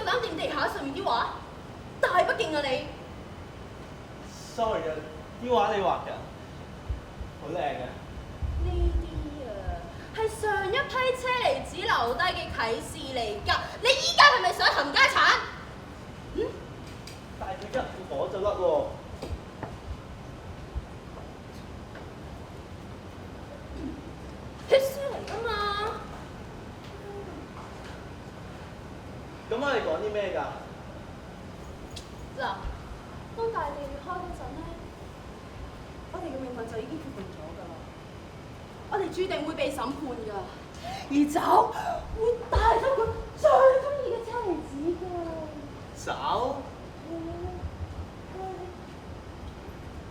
膽掂地下上面啲畫，大不敬啊你！ sorry 啊，啲畫你畫㗎，好靚啊！呢啲啊係上一批車厘子留低嘅啟示嚟㗎，你依家係咪想冚家產？嗯？但係佢一火就甩喎。血書嚟㗎嘛？咁我哋講啲咩㗎？嗱，當大地裂開嗰陣咧，我哋嘅命運就已經決定咗㗎啦。我哋注定會被審判㗎，而酒會帶走佢最中意嘅車厘子㗎。找？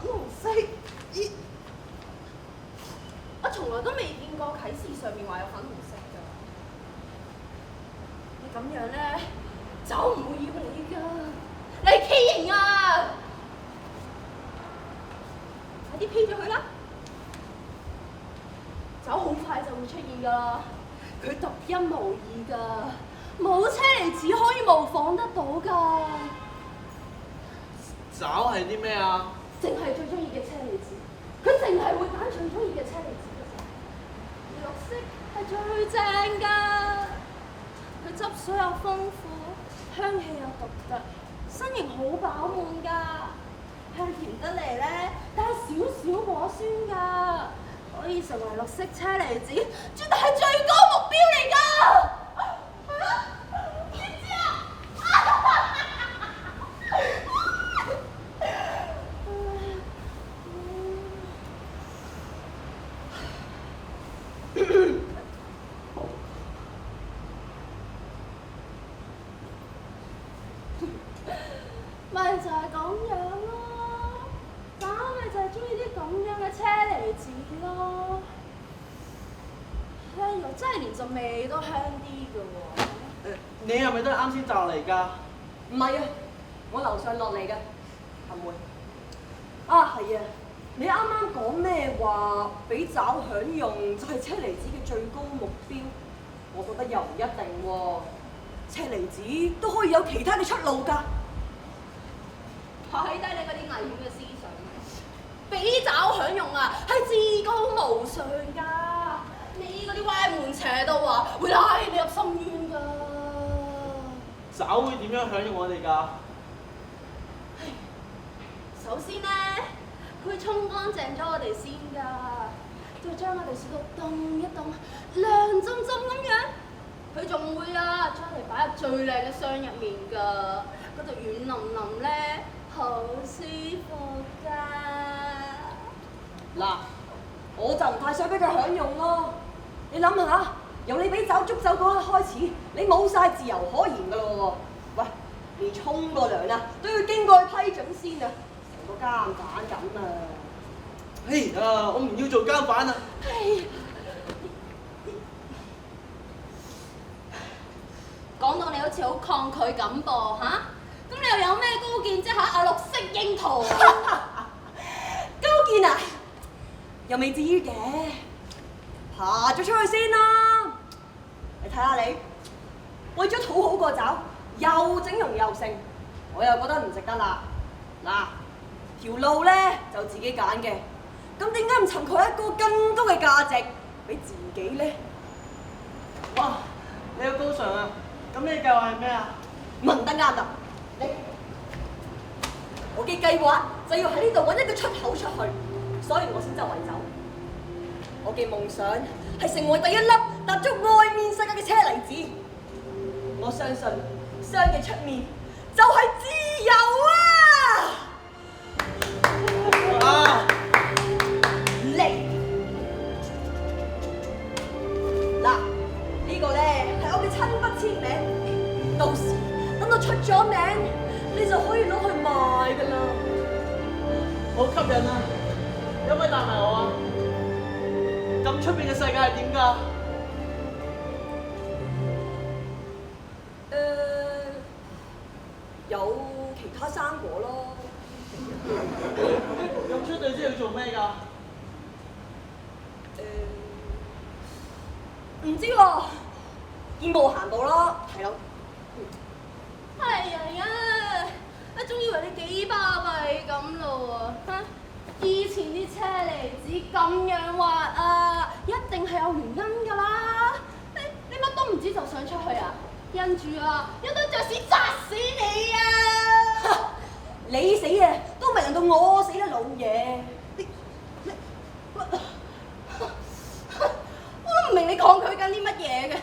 粉紅色？咦？我從來都未見過啟示上面話有粉紅色㗎。你咁樣咧，酒唔會要你㗎。你係畸形啊！快啲 P 咗佢啦！酒好快就會出現㗎啦，佢獨一無二㗎，冇車厘子可以模仿得到㗎。找係啲咩啊？淨係最中意嘅車厘子，佢淨係會揀最中意嘅車厘子嘅啫。綠色係最正㗎，佢汁水又豐富，香氣又獨特。身形好飽滿㗎，香甜得嚟咧，帶少少果酸㗎，可以成為綠色車厘子，絕對係最高目標嚟㗎！知唔知啊？咪就係咁樣咯，打咪就係中意啲咁樣嘅車厘子咯。哎呀，真係連陣味都香啲㗎喎。你係咪都係啱先摘嚟㗎？唔係啊，我樓上落嚟㗎，阿妹。啊，係啊，你啱啱講咩話？俾爪享用就係車厘子嘅最高目標，我覺得又唔一定喎。車厘子都可以有其他嘅出路㗎。擺低你嗰啲危險嘅思想，俾爪享用啊，係至高無上㗎。你嗰啲歪門邪道啊，會拉你入深淵㗎。找會點樣享用我哋㗎？首先咧，佢沖乾淨咗我哋先㗎，再將我哋洗到凍一凍、涼浸浸咁樣。佢仲會啊，將我哋擺入最靚嘅箱入面㗎，嗰度軟腍腍咧。好舒服㗎！嗱，我就唔太想俾佢享用咯。你諗下，由你俾爪捉走嗰刻開始，你冇晒自由可言㗎咯喎。喂，連沖個涼啊都要經過佢批准先啊，成個監犯咁啊！哎呀，我唔要做監犯啊！講到你好似好抗拒咁噃嚇，咁你又有咩高見啫嚇？阿綠色櫻桃高見啊，又未至於嘅，爬咗出去先啦。你睇下你，為咗討好個爪，又整容又剩，我又覺得唔值得啦。嗱，條路咧就自己揀嘅，咁點解唔尋求一個更高嘅價值俾自己咧？哇，你好高尚啊！咁你計劃係咩啊？問得啱啦，我嘅計劃就要喺呢度揾一個出口出去，所以我先周圍走。我嘅夢想係成為第一粒踏足外面世界嘅車厘子。我相信箱嘅出面就係自由啊！啊！嚟嗱，呢個咧係我嘅親筆簽名，到時等我出咗名，你就可以攞去賣㗎啦。好吸引啊！有冇帶埋我啊？咁出邊嘅世界係點㗎？有其他生果咯。咁出隊之後要做咩㗎？唔知喎，見步行步咯，係咯。係啊！我仲以為你幾巴閉咁咯喎嚇！以前啲車厘子咁樣滑啊，一定係有原因㗎啦！你乜都唔知就想出去啊？因住啊，有堆雀屎砸死你啊！你死啊，都未輪到我死啦，老爺！我都唔明你抗拒緊啲乜嘢嘅。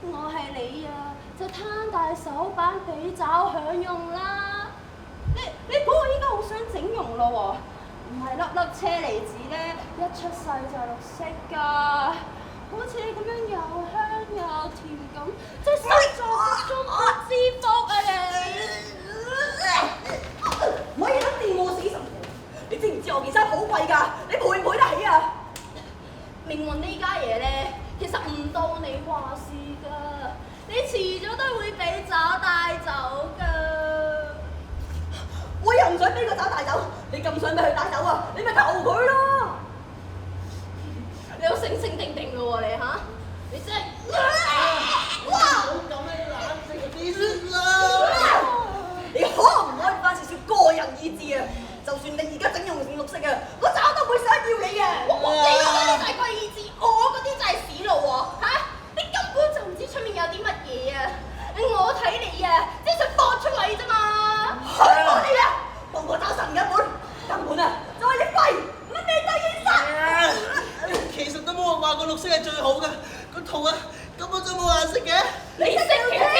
我係你啊，就攤大手板俾爪享用啦。你估我依家好想整容咯喎？唔係粒粒車厘子咧，一出世就綠色㗎，好似你咁樣又香又甜咁，即係心臟中不知福啊你！唔可以咁掂我死神！你知唔知我件衫好貴㗎？你賠唔賠得起啊？命運呢家嘢咧，其實唔到你話事㗎，你遲早都會俾爪帶走㗎。我又唔想俾個爪帶走，你咁想俾佢帶走啊？你咪投佢咯！你好醒醒定定㗎喎你嚇，你真係哇！好咁樣冷靜啲先啦。你可唔可以翻少少個人意志啊？就算你而家整容成綠色啊，我爪都唔會想要你嘅。你嗰啲就係個意志，我嗰啲就係屎路喎嚇！你根本就唔知出面有啲乜嘢啊！我睇你啊，即係想放出嚟啫嘛！係啊！你啊，幫我找神一本，根本啊就係你廢，唔係面對現實。其實都冇人話個綠色係最好嘅，個圖啊根本就冇顏色嘅。你識條鐵！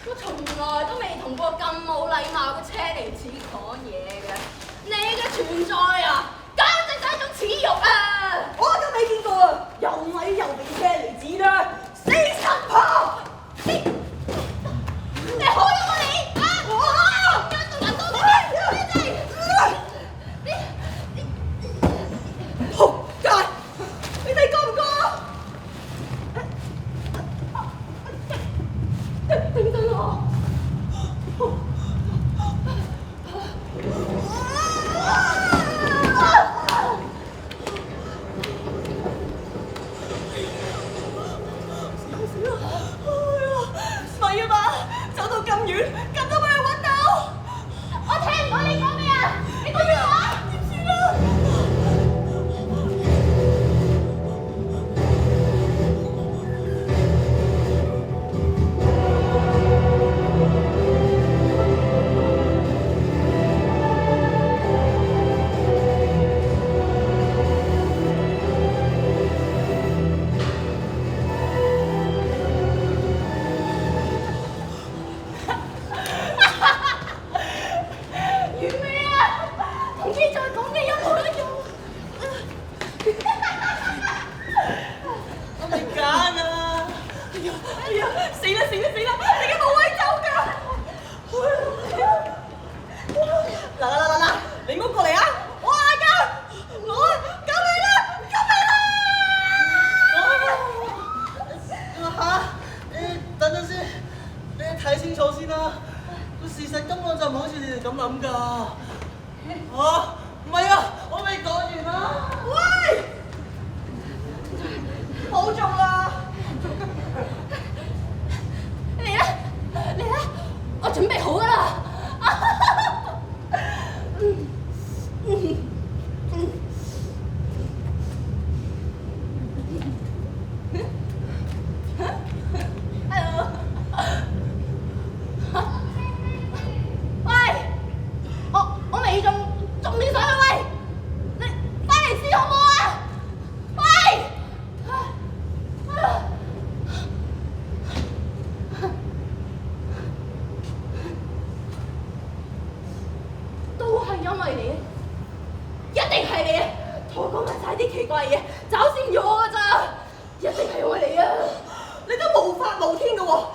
我從來都未同過咁冇禮貌嘅車厘子講嘢嘅，你嘅存在啊，簡直就係一種恥辱啊！我都未見過啊！又矮又肥車厘子啦，死神婆！你好咗我你啊！我跟到人多啲，仆街！你哋覺唔覺啊？等等我。咪啊嘛，走到咁遠，咁都俾佢揾到。我聽唔到你講咩啊！你講咩話？點算啊？完未啊？同你再講嘅有冇得用？我咪揀啊！哎呀，死啦！你而家冇位走㗎！嗱，你唔好過嚟啊！我嗌㗎，我救你啦！嚇！你等陣先，你睇清楚先啦。個事實根本就唔好似你哋咁諗㗎。唔係啊，我未講完啊。喂，冇做啦！嚟啦，我準備好㗎啦。喂，我未中你上去喂，你翻嚟先好唔好啊？喂！都係因為你，一定係你啊！同我講埋晒啲奇怪嘢，找先咗㗎咋，一定係因為你啊！你都無法無天㗎喎！